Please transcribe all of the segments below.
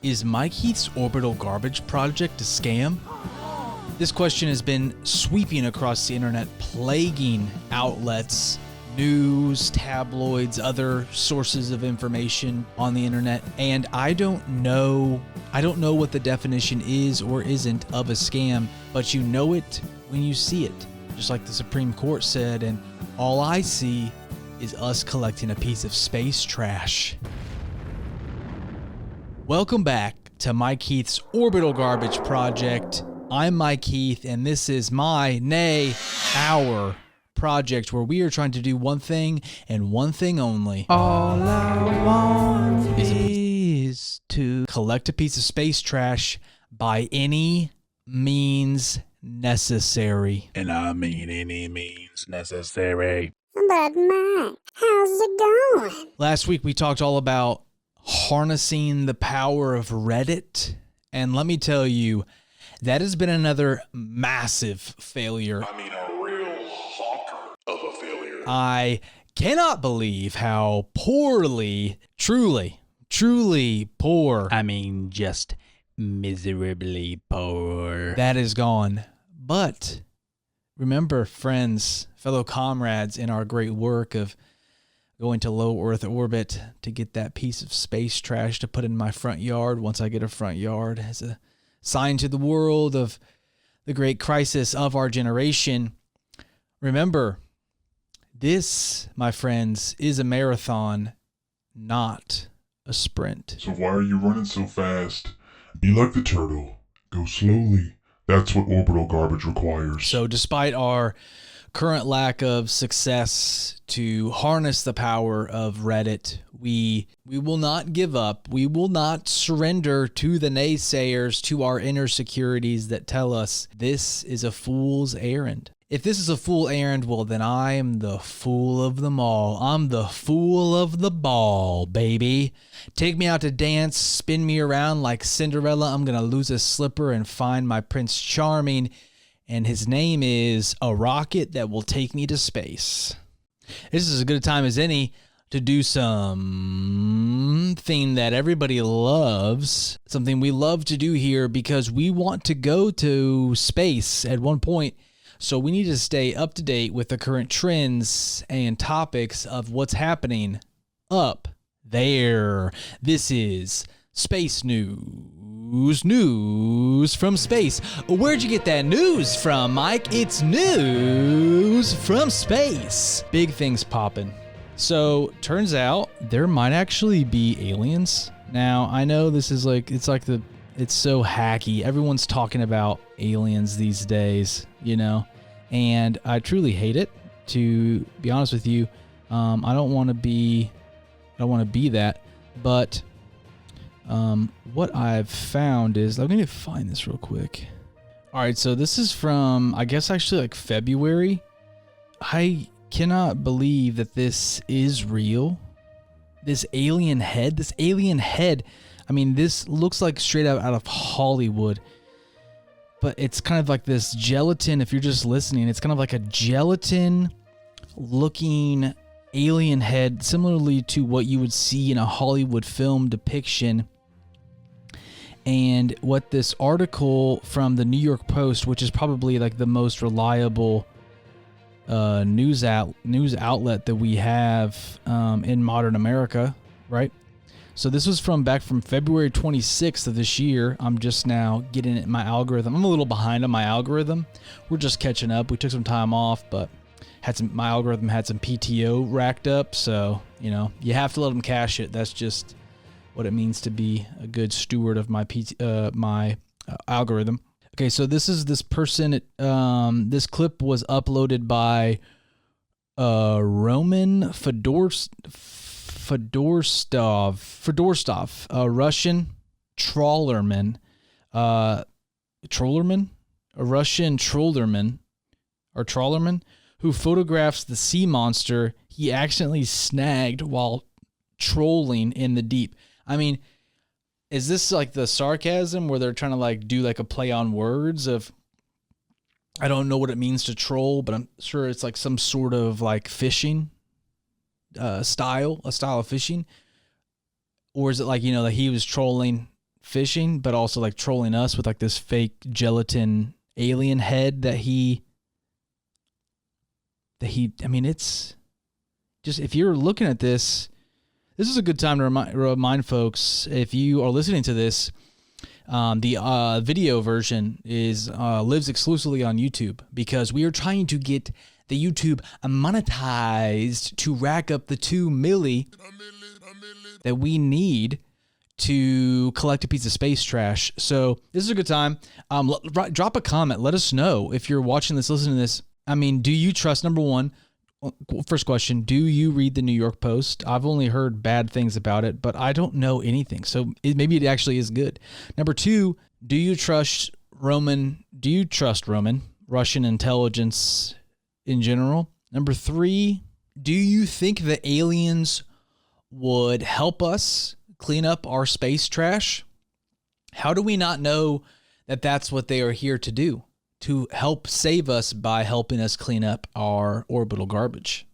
Is Mike Heath's orbital garbage project a scam? This question has been sweeping across the internet, plaguing outlets, news, tabloids, other sources of information on the internet, and I don't know what the definition is or isn't of a scam, but you know it when you see it. Just like the Supreme Court said, and all I see is us collecting a piece of space trash. Welcome back to Mike Heath's Orbital Garbage Project. I'm Mike Heath, and this is our project where we are trying to do one thing and one thing only. All I want is to collect a piece of space trash by any means necessary. And I mean any means necessary. But Mike, how's it going? Last week we talked all about harnessing the power of Reddit, and let me tell you, that has been another massive failure. I mean a real hawker of a failure. I cannot believe how poorly, truly poor, I mean just miserably poor. that is gone. But remember, friends, fellow comrades, in our great work of going to low Earth orbit to get that piece of space trash to put in my front yard once I get a front yard as a sign to the world of the great crisis of our generation. Remember, this, my friends, is a marathon, not a sprint. So why are you running so fast? Be like the turtle. Go slowly. That's what orbital garbage requires. So despite our current lack of success to harness the power of Reddit, we will not give up. We will not surrender to the naysayers, to our inner securities that tell us this is a fool's errand. If this is a fool errand, well, then I am the fool of them all. I'm the fool of the ball, baby. Take me out to dance, spin me around like Cinderella. I'm going to lose a slipper and find my Prince Charming, and his name is a rocket that will take me to space. This is as good a time as any to do something that everybody loves, something we love to do here because we want to go to space at one point. So we need to stay up to date with the current trends and topics of what's happening up there. This is Space News from space. Where'd you get that news from, Mike? It's news from space. Big things popping. So turns out there might actually be aliens. Now, I know this is it's so hacky. Everyone's talking about aliens these days, and I truly hate it, to be honest with you. I don't want to be that, but what I've found is, I'm going to find this real quick. All right, so this is from, I guess, actually like February. I cannot believe that this is real. This alien head, I mean, this looks like straight out of Hollywood, but it's kind of like this gelatin. If you're just listening, it's kind of like a gelatin looking alien head, similarly to what you would see in a Hollywood film depiction. And what this article from the New York Post, which is probably like the most reliable news outlet that we have in modern America, right? So this was back from February 26th of this year. I'm just now getting in my algorithm. I'm a little behind on my algorithm. We're just catching up. We took some time off, but my algorithm had some PTO racked up. So, you have to let them cache it. That's just what it means to be a good steward of my algorithm. Okay, so this person. This clip was uploaded by Roman Fedorstov, a Russian trollerman, a Russian trollerman who photographs the sea monster he accidentally snagged while trolling in the deep. I mean, is this like the sarcasm where they're trying to do a play on words of, I don't know what it means to troll, but I'm sure it's like some sort of fishing style of fishing? Or is it that he was trolling fishing, but also like trolling us with like this fake gelatin alien head that he, I mean, it's just, if you're looking at this is a good time to remind folks, if you are listening to this, the video version is lives exclusively on YouTube, because we are trying to get the YouTube monetized to rack up the 2 milli that we need to collect a piece of space trash. So this is a good time. Drop a comment. Let us know if you're watching this, listening to this. I mean, do you trust, number one, first question, do you read the New York Post? I've only heard bad things about it, but I don't know anything. So maybe it actually is good. Number two, do you trust Roman, Russian intelligence in general? Number three, do you think the aliens would help us clean up our space trash? How do we not know that that's what they are here to do? To help save us by helping us clean up our orbital garbage.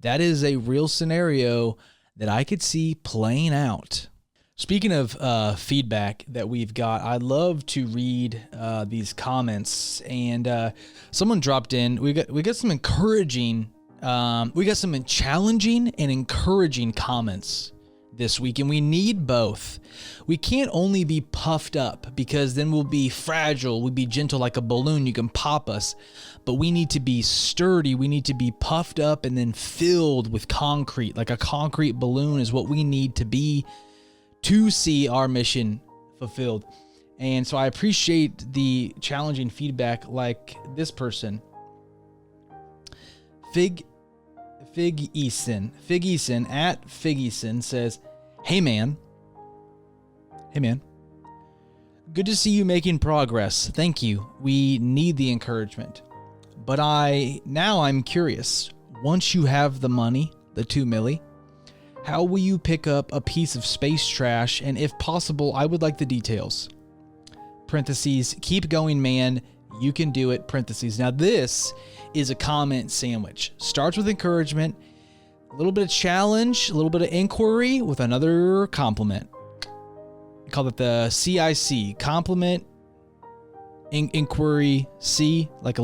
That is a real scenario that I could see playing out. Speaking of feedback that we've got, I'd love to read these comments. And someone dropped in. We got some encouraging, we got some challenging and encouraging comments this week, and we need both. We can't only be puffed up, because then we'll be fragile. We'll be gentle like a balloon. You can pop us, but we need to be sturdy. We need to be puffed up and then filled with concrete. Like a concrete balloon is what we need to be to see our mission fulfilled. And so I appreciate the challenging feedback, like this person, Fig Eason at Fig Eason says, Hey man, good to see you making progress. Thank you. We need the encouragement. But I'm curious. Once you have the money, the 2 milli, how will you pick up a piece of space trash? And if possible, I would like the details. Parentheses, keep going, man. You can do it. Parentheses. Now this is a comment sandwich. Starts with encouragement, a little bit of challenge, a little bit of inquiry with another compliment. I call it the CIC, compliment, inquiry, C, like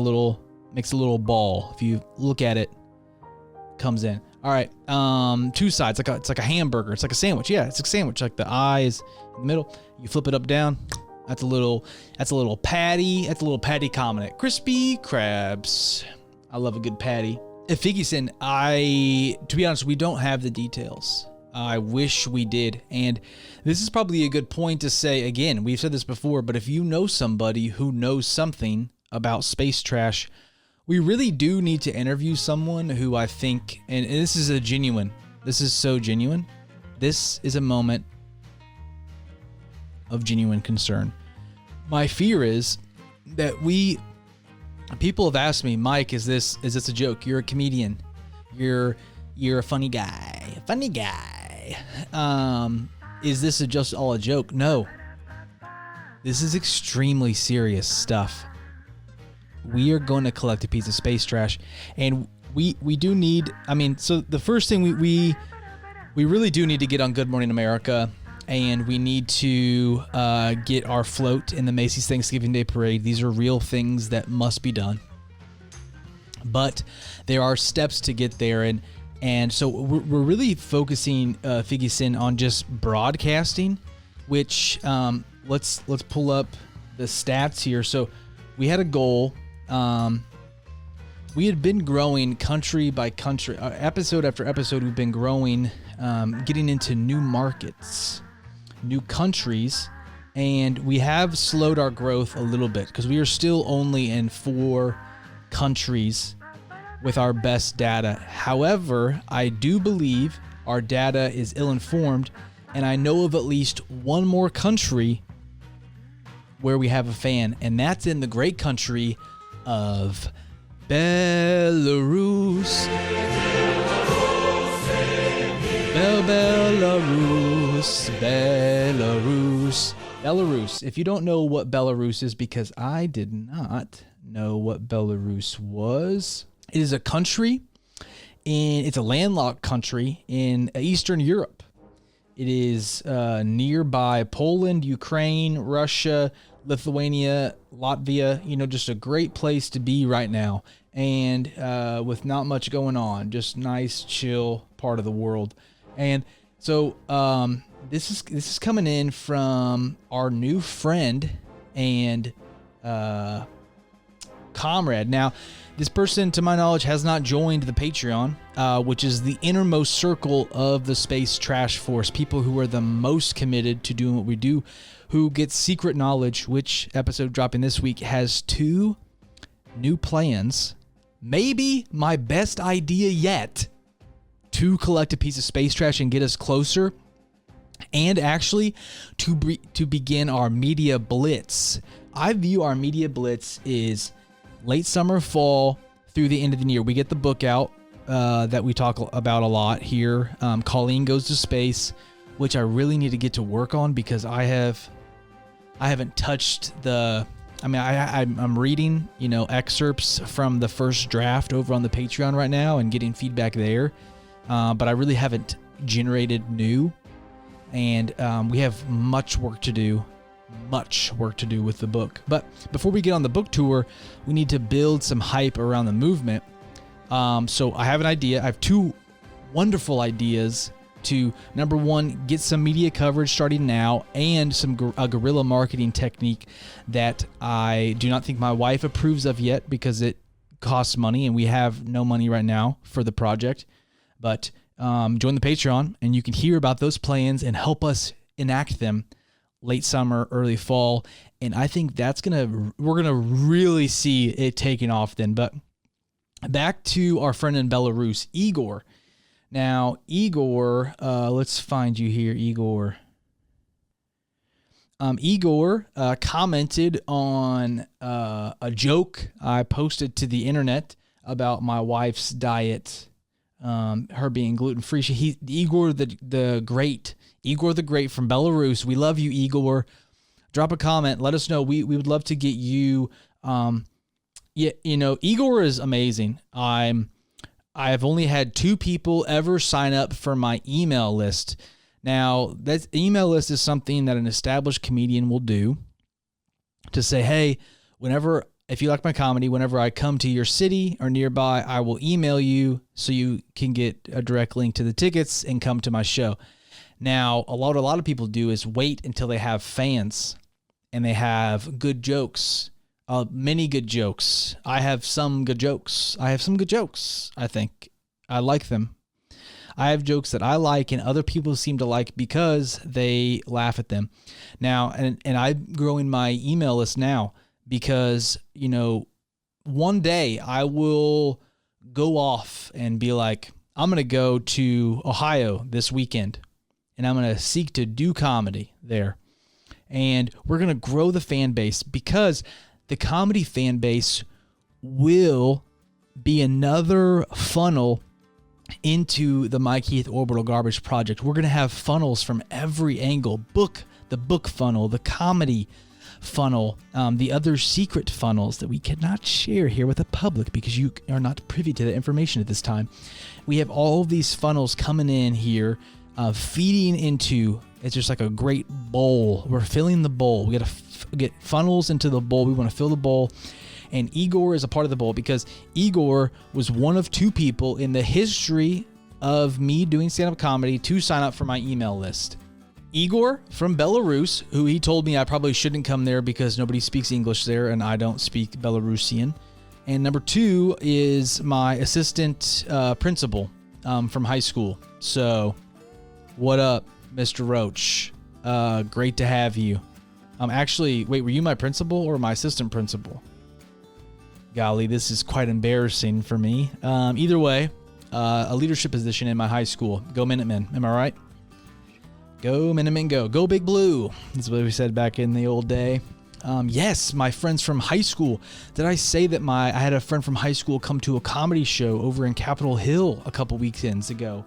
makes a little ball. If you look at it, comes in. All right, 2 sides, it's like a hamburger. It's like a sandwich. Yeah, it's a sandwich. Like the eye is in the middle. You flip it up, down. That's a little patty. That's a little patty comment. Crispy crabs. I love a good patty. Figgyson, to be honest, we don't have the details. I wish we did. And this is probably a good point to say, again, we've said this before, but if you know somebody who knows something about space trash, we really do need to interview someone who I think, and this is so genuine. This is a moment of genuine concern. My fear is that people have asked me, Mike, is this a joke? You're a comedian. You're a funny guy. Is this just all a joke? No. This is extremely serious stuff. We are going to collect a piece of space trash, and we do need, so the first thing we really do need to get on Good Morning America, and we need to get our float in the Macy's Thanksgiving Day Parade. These are real things that must be done. But there are steps to get there, and so we're really focusing, Figgyson, on just broadcasting, which let's pull up the stats here. So we had a goal. We had been growing country by country, episode after episode. We've been growing, getting into new markets, new countries, and we have slowed our growth a little bit because we are still only in 4 countries with our best data. However, I do believe our data is ill-informed, and I know of at least one more country where we have a fan, and that's in the great country of Belarus. Belarus. If you don't know what Belarus is, because I did not know what Belarus was, it is a country, it's a landlocked country in Eastern Europe. It is nearby Poland, Ukraine, Russia, Lithuania, Latvia. Just a great place to be right now, and with not much going on, just nice, chill part of the world. And so this is coming in from our new friend and comrade. Now, this person, to my knowledge, has not joined the Patreon, which is the innermost circle of the Space Trash Force, people who are the most committed to doing what we do, who get secret knowledge, which episode dropping this week has 2 new plans. Maybe my best idea yet to collect a piece of space trash and get us closer, and actually to begin our media blitz. I view our media blitz is late summer, fall, through the end of the year. We get the book out that we talk about a lot here. Colleen Goes to Space, which I really need to get to work on because I haven't touched the. I mean, I'm reading excerpts from the first draft over on the Patreon right now and getting feedback there, but I really haven't generated new, and we have much work to do with the book. But before we get on the book tour, we need to build some hype around the movement. So I have an idea. I have 2 wonderful ideas to, number 1, get some media coverage starting now, and a guerrilla marketing technique that I do not think my wife approves of yet because it costs money and we have no money right now for the project. But join the Patreon and you can hear about those plans and help us enact them late summer, early fall, and I think we're gonna really see it taking off then. But back to our friend in Belarus, Igor. Now, Igor, let's find you here, Igor. Igor commented on a joke I posted to the internet about my wife's diet, her being gluten-free. Igor the Great from Belarus. We love you, Igor. Drop a comment. Let us know. We would love to get you. Igor is amazing. I've only had 2 people ever sign up for my email list. Now, that email list is something that an established comedian will do to say, hey, if you like my comedy, whenever I come to your city or nearby, I will email you so you can get a direct link to the tickets and come to my show. Now, a lot of people do is wait until they have fans and they have good jokes, many good jokes. I have some good jokes. I think I like them. I have jokes that I like and other people seem to like because they laugh at them. Now, and I'm growing my email list now because, one day I will go off and be like, I'm going to go to Ohio this weekend and I'm going to seek to do comedy there. And we're going to grow the fan base because the comedy fan base will be another funnel into the Mike Heath Orbital Garbage Project. We're going to have funnels from every angle. The book funnel, the comedy funnel, the other secret funnels that we cannot share here with the public because you are not privy to the information at this time. We have all of these funnels coming in here, feeding into, it's just like a great bowl. We're filling the bowl. We got to get funnels into the bowl. We want to fill the bowl. And Igor is a part of the bowl because Igor was one of 2 people in the history of me doing stand-up comedy to sign up for my email list. Igor from Belarus, who he told me I probably shouldn't come there because nobody speaks English there and I don't speak Belarusian. And number 2 is my assistant principal from high school. So what up, Mr. Roach? Great to have you. Actually, wait, were you my principal or my assistant principal? Golly, this is quite embarrassing for me. Either way, a leadership position in my high school. Go Minutemen. Am I right? Go Minutemen, go. Go Big Blue. That's what we said back in the old day. Yes, my friends from high school. Did I say that I had a friend from high school come to a comedy show over in Capitol Hill a couple weekends ago?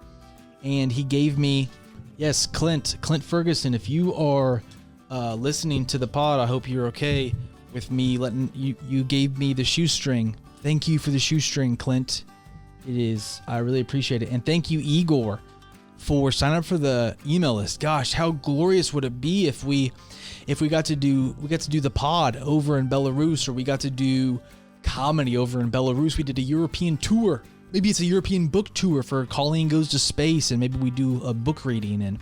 And he gave me, yes, Clint Ferguson, if you are listening to the pod, I hope you're okay with me letting you gave me the shoestring. Thank you for the shoestring, Clint. I really appreciate it. And thank you, Igor, sign up for the email list. Gosh, how glorious would it be if we got to do the pod over in Belarus, or we got to do comedy over in Belarus. We did a European tour. Maybe it's a European book tour for Colleen Goes to Space, and maybe we do a book reading and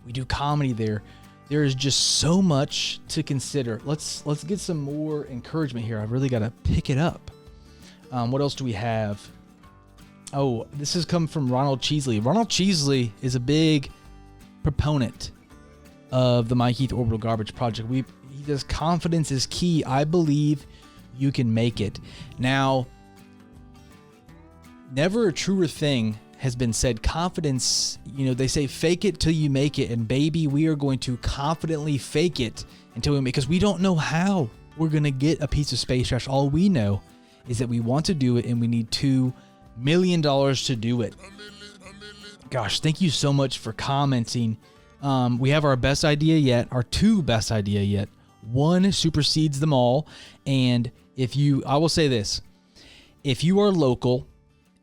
we do comedy there. There is just so much to consider. Let's get some more encouragement here. I've really got to pick it up. What else do we have? Oh, this has come from Ronald Cheesley. Ronald Cheesley is a big proponent of the Mike Heath Orbital Garbage Project. He says confidence is key. I believe you can make it. Now, never a truer thing has been said. Confidence, they say fake it till you make it. And baby, we are going to confidently fake it until we make it, because we don't know how we're going to get a piece of space trash. All we know is that we want to do it, and we need $2 million to do it. Gosh, thank you so much for commenting. We have our best idea yet, our 2 best idea yet. One supersedes them all. And I will say this, if you are local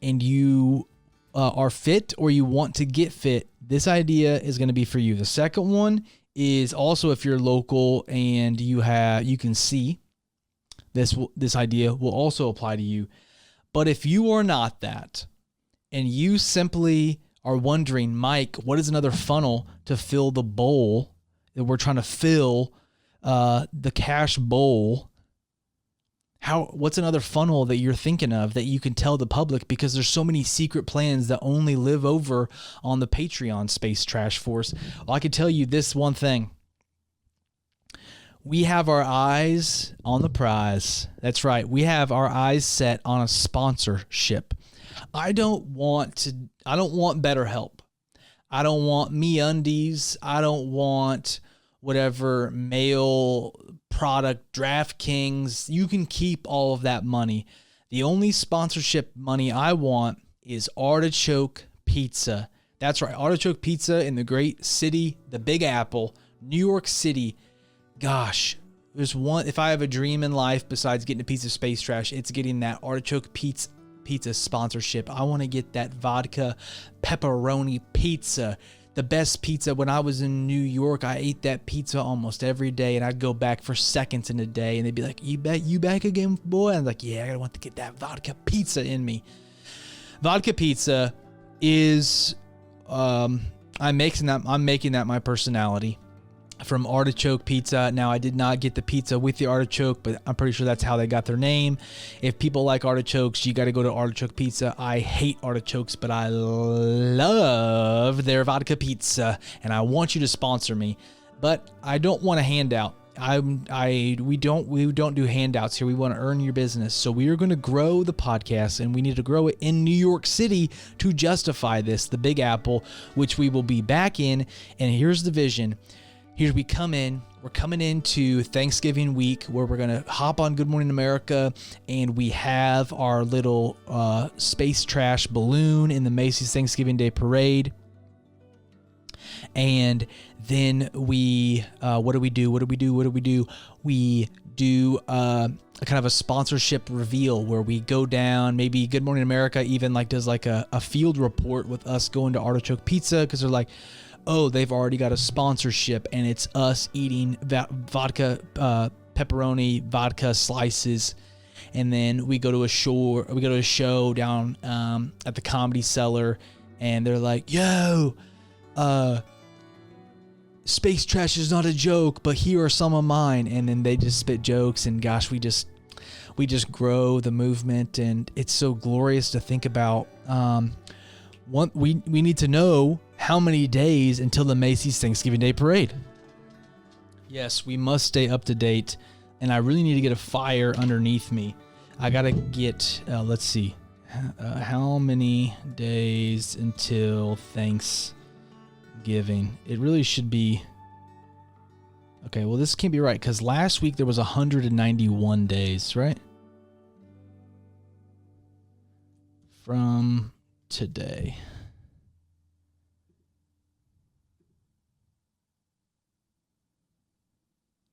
and you are fit, or you want to get fit, this idea is going to be for you. The second one is also, if you're local and you can see, this idea will also apply to you. But if you are not that, and you simply are wondering, Mike, what is another funnel to fill the bowl that we're trying to fill, the cash bowl? What's another funnel that you're thinking of that you can tell the public? Because there's so many secret plans that only live over on the Patreon Space Trash Force. Well, I can tell you this one thing. We have our eyes on the prize. That's right. We have our eyes set on a sponsorship. I don't want BetterHelp. I don't want MeUndies. I don't want whatever mail product, DraftKings. You can keep all of that money. The only sponsorship money I want is Artichoke Pizza. That's right, Artichoke Pizza in the great city, the Big Apple, New York City. Gosh, there's one. If I have a dream in life besides getting a piece of space trash, it's getting that Artichoke Pizza sponsorship. I want to get that vodka pepperoni pizza. The best pizza. When I was in New York, I ate that pizza almost every day, and I'd go back for seconds in a day, and they'd be like, you back again, boy? And I'm like, yeah, I want to get that vodka pizza in me. Vodka pizza is, I'm making that my personality. From Artichoke Pizza. Now, I did not get the pizza with the artichoke, but I'm pretty sure that's how they got their name. If people like artichokes, you got to go to Artichoke Pizza. I hate artichokes, but I love their vodka pizza, and I want you to sponsor me. But I don't want a handout. We don't do handouts here. We want to earn your business. So we are going to grow the podcast, and we need to grow it in New York City to justify this, the Big Apple, which we will be back in. And here's the vision. Here we come in. We're coming into Thanksgiving week, where we're going to hop on Good Morning America, and we have our little space trash balloon in the Macy's Thanksgiving Day Parade. And then we, what do we do? We do a kind of a sponsorship reveal where we go down. Maybe Good Morning America even does a field report with us going to Artichoke Pizza, because they're like, oh, they've already got a sponsorship, and it's us eating vodka, pepperoni, vodka slices. And then we go to a show down at the Comedy Cellar, and they're like, yo, space trash is not a joke, but here are some of mine. And then they just spit jokes, and gosh, we just grow the movement, and it's so glorious to think about. We need to know how many days until the Macy's Thanksgiving Day Parade. Yes, we must stay up to date, and I really need to get a fire underneath me. I gotta get, let's see, how many days until Thanksgiving? It really should be, okay, well, this can't be right, because last week there was 191 days, right? From today.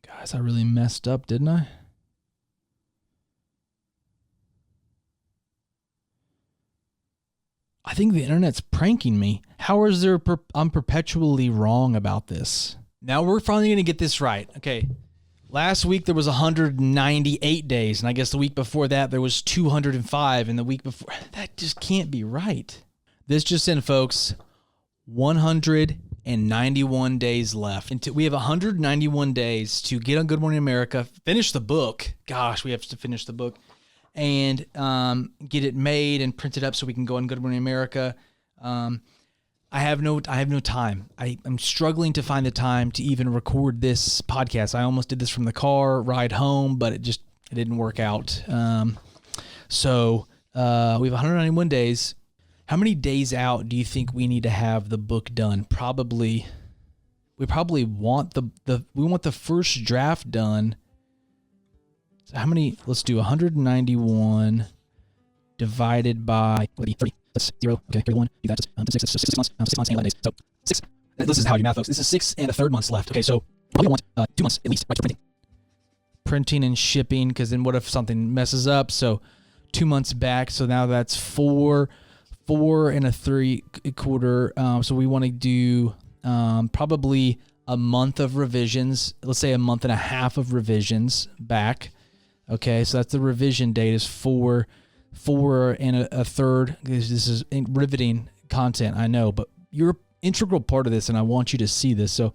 Guys, I really messed up, didn't I? I think the internet's pranking me. How is there? I'm perpetually wrong about this. Now we're finally going to get this right. Okay. Last week there was 198 days, and I guess the week before that there was 205, and the week before that just can't be right. This just in, folks. 191 days left. We have 191 days to get on Good Morning America, finish the book. Gosh, we have to finish the book, and get it made and printed up so we can go on Good Morning America. I have no time. I'm struggling to find the time to even record this podcast. I almost did this from the car ride home, but it didn't work out. So we have 191 days. How many days out do you think we need to have the book done? We probably want we want the first draft done. So how many? Let's do 191 divided by 30. That's 0. Okay, 31. Do that. 6. That's 6 months. 6 months and 11 days. So 6. This is how you math, folks. This is 6 and a third months left. Okay, so probably want 2 months at least, right, for printing. Printing and shipping, because then what if something messes up? So 2 months back. So now that's 4 and a 3/4. So we want to do probably a month of revisions. Let's say a month and a half of revisions back. Okay, so that's the revision date is 4 and a third. This is riveting content, I know, but you're an integral part of this, and I want you to see this. So,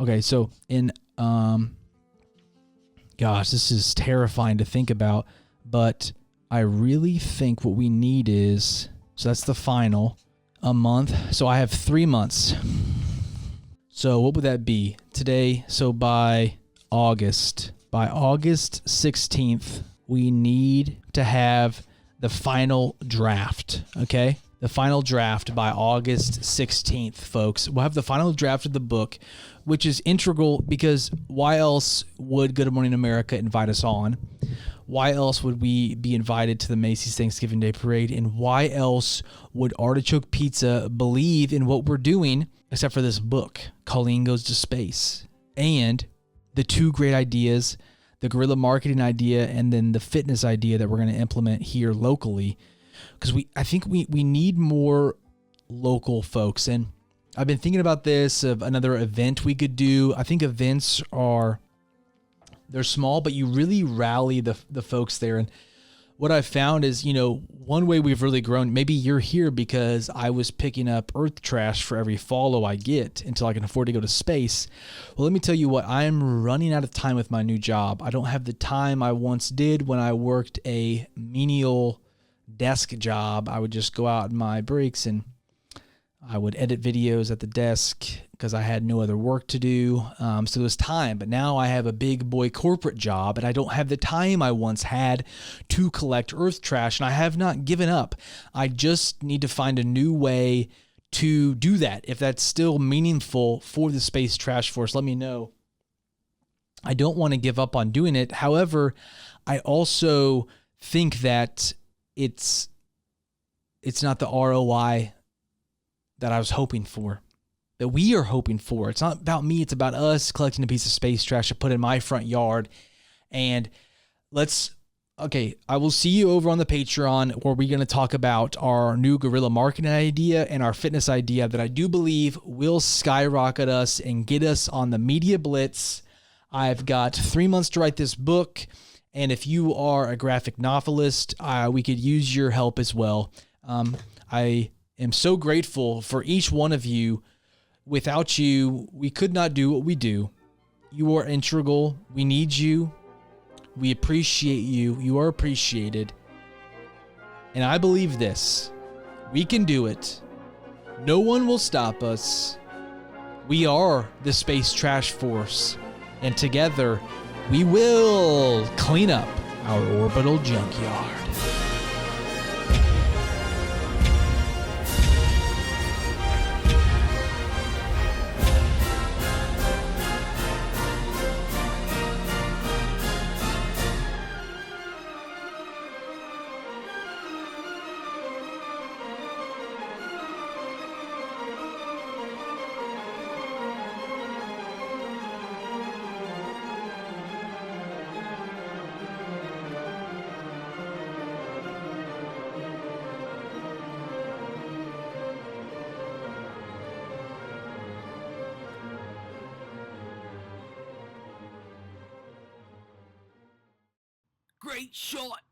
okay, so in gosh, this is terrifying to think about, but I really think what we need is, so that's the final, a month. So I have 3 months. So what would that be today? So by August 16th, we need to have the final draft, okay? The final draft by August 16th, folks. We'll have the final draft of the book, which is integral because why else would Good Morning America invite us on? Why else would we be invited to the Macy's Thanksgiving Day Parade? And why else would Artichoke Pizza believe in what we're doing except for this book, Colleen Goes to Space? And the two great ideas, the guerrilla marketing idea and then the fitness idea that we're going to implement here locally. Because I think we need more local folks. And I've been thinking about this, of another event we could do. I think events they're small, but you really rally the folks there. And what I've found is, one way we've really grown, maybe you're here because I was picking up earth trash for every follow I get until I can afford to go to space. Well, let me tell you what, I'm running out of time with my new job. I don't have the time I once did when I worked a menial desk job. I would just go out in my breaks and I would edit videos at the desk because I had no other work to do. So it was time. But now I have a big boy corporate job and I don't have the time I once had to collect earth trash. And I have not given up. I just need to find a new way to do that. If that's still meaningful for the Space Trash Force, let me know. I don't want to give up on doing it. However, I also think that it's not the ROI that I was hoping for, that we are hoping for. It's not about me. It's about us collecting a piece of space trash to put in my front yard. And I will see you over on the Patreon where we're going to talk about our new guerrilla marketing idea and our fitness idea that I do believe will skyrocket us and get us on the media blitz. I've got 3 months to write this book. And if you are a graphic novelist, we could use your help as well. I am so grateful for each one of you. Without you, we could not do what we do. You are integral. We need you. We appreciate you. You are appreciated. And I believe this. We can do it. No one will stop us. We are the Space Trash Force. And together, we will clean up our orbital junkyard. Great shot!